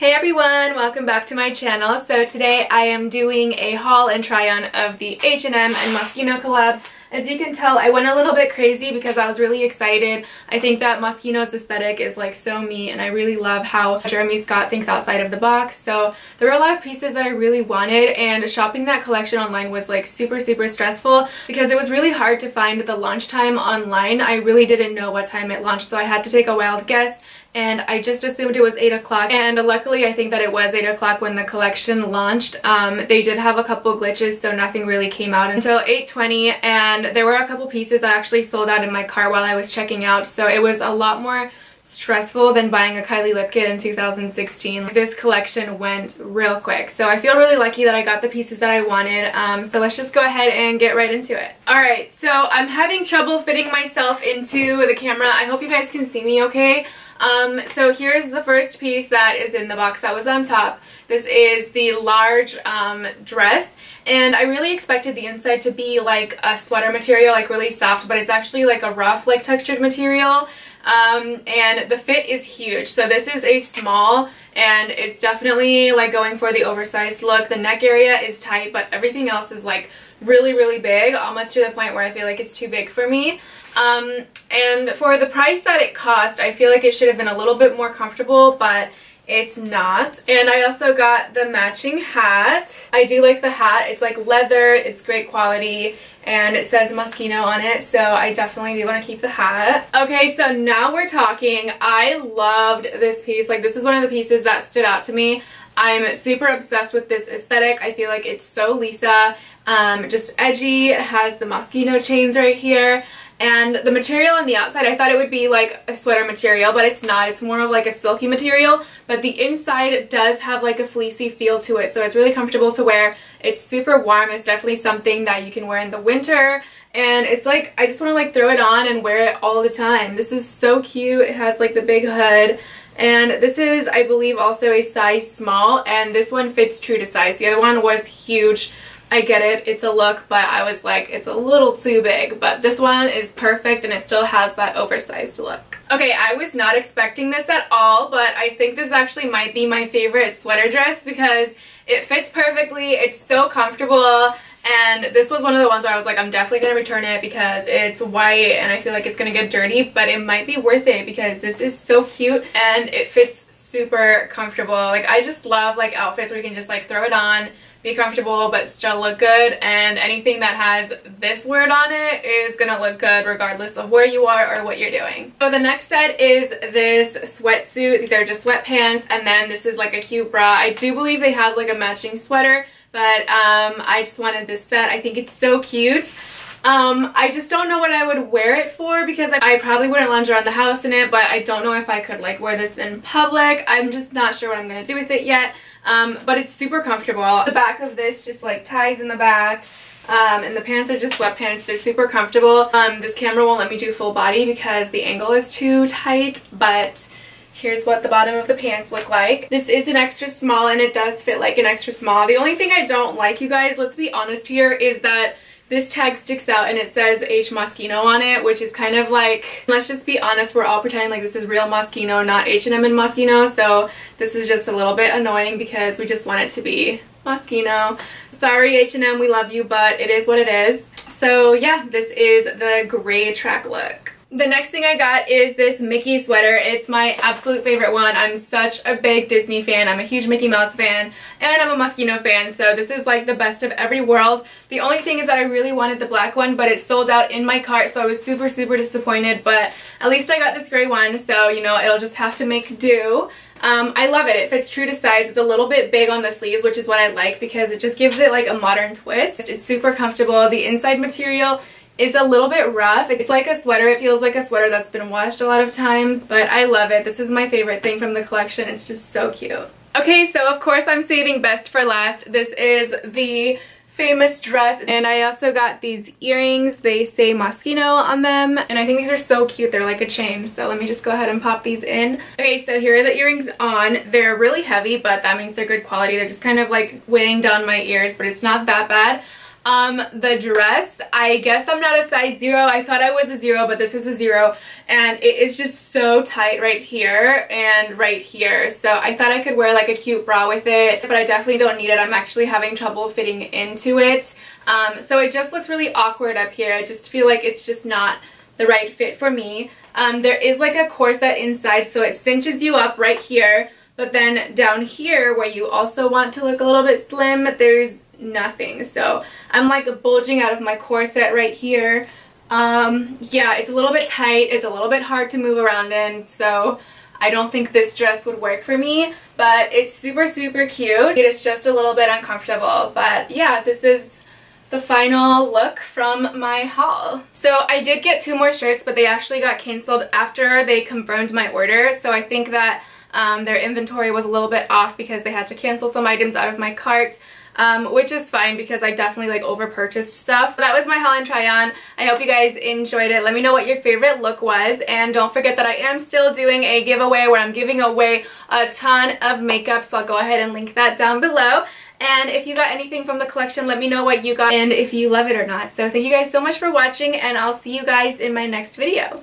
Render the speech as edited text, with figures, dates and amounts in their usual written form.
Hey everyone, welcome back to my channel. So today I am doing a haul and try on of the H&M and Moschino collab. As you can tell, I went a little bit crazy because I was really excited. I think that Moschino's aesthetic is like so me, and I really love how Jeremy Scott thinks outside of the box. So there were a lot of pieces that I really wanted, and shopping that collection online was like super stressful because it was really hard to find the launch time online. I really didn't know what time it launched, so I had to take a wild guess. And I just assumed it was 8 o'clock, and luckily I think that it was 8 o'clock when the collection launched. They did have a couple glitches, so nothing really came out until 8:20, and there were a couple pieces that actually sold out in my car while I was checking out, so it was a lot more stressful than buying a Kylie lip kit in 2016. This collection went real quick, so I feel really lucky that I got the pieces that I wanted. So let's just go ahead and get right into it. Alright, so I'm having trouble fitting myself into the camera. I hope you guys can see me okay. So here's the first piece that is in the box that was on top. This is the large dress, and I really expected the inside to be like a sweater material, like really soft, but it's actually like a rough, like textured material. And the fit is huge. So this is a small, and it's definitely like going for the oversized look. The neck area is tight, but everything else is like really big, almost to the point where I feel like it's too big for me. And for the price that it cost, I feel like it should have been a little bit more comfortable, but it's not. And I also got the matching hat. I do like the hat. It's like leather, it's great quality, and it says Moschino on it, so I definitely do want to keep the hat. Okay, so now we're talking. I loved this piece. Like, this is one of the pieces that stood out to me. I'm super obsessed with this aesthetic. I feel like it's so Lisa, just edgy. It has the Moschino chains right here. And the material on the outside, I thought it would be like a sweater material, but it's not. It's more of like a silky material, but the inside does have like a fleecy feel to it, so it's really comfortable to wear. It's super warm. It's definitely something that you can wear in the winter, and it's like, I just want to like throw it on and wear it all the time. This is so cute. It has like the big hood, and this is, I believe, also a size small, and this one fits true to size. The other one was huge. I get it, it's a look, but I was like, it's a little too big. But this one is perfect, and it still has that oversized look. Okay, I was not expecting this at all, but I think this actually might be my favorite sweater dress because it fits perfectly, it's so comfortable, and this was one of the ones where I was like, I'm definitely going to return it because it's white and I feel like it's going to get dirty, but it might be worth it because this is so cute and it fits super comfortable. Like, I just love like outfits where you can just like throw it on, be comfortable, but still look good, and anything that has this word on it is gonna look good regardless of where you are or what you're doing. So the next set is this sweatsuit. These are just sweatpants, and then this is like a cute bra. I do believe they have like a matching sweater, but I just wanted this set. I think it's so cute. I just don't know what I would wear it for because I probably wouldn't lounge around the house in it, but I don't know if I could like wear this in public. I'm just not sure what I'm gonna do with it yet. But it's super comfortable. The back of this just like ties in the back, and the pants are just sweatpants. They're super comfortable. This camera won't let me do full body because the angle is too tight, but here's what the bottom of the pants look like. This is an extra small, and it does fit like an extra small. The only thing I don't like, you guys, let's be honest here, is that this tag sticks out and it says Hmoschino on it, which is kind of like, let's just be honest, we're all pretending like this is real Moschino, not H&M and Moschino, so this is just a little bit annoying because we just want it to be Moschino. Sorry H&M, we love you, but it is what it is. So yeah, this is the gray track look. The next thing I got is this Mickey sweater. It's my absolute favorite one. I'm such a big Disney fan. I'm a huge Mickey Mouse fan, and I'm a Moschino fan, so this is like the best of every world. The only thing is that I really wanted the black one, but it sold out in my cart, so I was super disappointed, but at least I got this gray one, so you know, it'll just have to make do. I love it. It fits true to size. It's a little bit big on the sleeves, which is what I like because it just gives it like a modern twist. It's super comfortable. The inside material is a little bit rough. It's like a sweater. It feels like a sweater that's been washed a lot of times, but I love it. This is my favorite thing from the collection. It's just so cute. Okay, so of course I'm saving best for last. This is the famous dress, and I also got these earrings. They say Moschino on them, and I think these are so cute. They're like a chain, so let me just go ahead and pop these in. Okay, so here are the earrings on. They're really heavy, but that means they're good quality. They're just kind of like weighing down my ears, but it's not that bad. The dress, I guess I'm not a size 0. I thought I was a 0, but this is a 0, and it is just so tight right here and right here. So I thought I could wear like a cute bra with it, but I definitely don't need it. I'm actually having trouble fitting into it. So it just looks really awkward up here. I just feel like it's just not the right fit for me. There is like a corset inside, so it cinches you up right here, but then down here where you also want to look a little bit slim, there's nothing. So I'm like bulging out of my corset right here. Yeah, it's a little bit tight. It's a little bit hard to move around in, so I don't think this dress would work for me, but it's super, super cute. It is just a little bit uncomfortable, but yeah, this is the final look from my haul. So I did get 2 more shirts, but they actually got canceled after they confirmed my order, so I think that their inventory was a little bit off because they had to cancel some items out of my cart. Which is fine because I definitely like over purchased stuff. That was my haul and try on. I hope you guys enjoyed it. Let me know what your favorite look was, and don't forget that I am still doing a giveaway where I'm giving away a ton of makeup, so I'll go ahead and link that down below. And if you got anything from the collection, let me know what you got and if you love it or not. So thank you guys so much for watching, and I'll see you guys in my next video.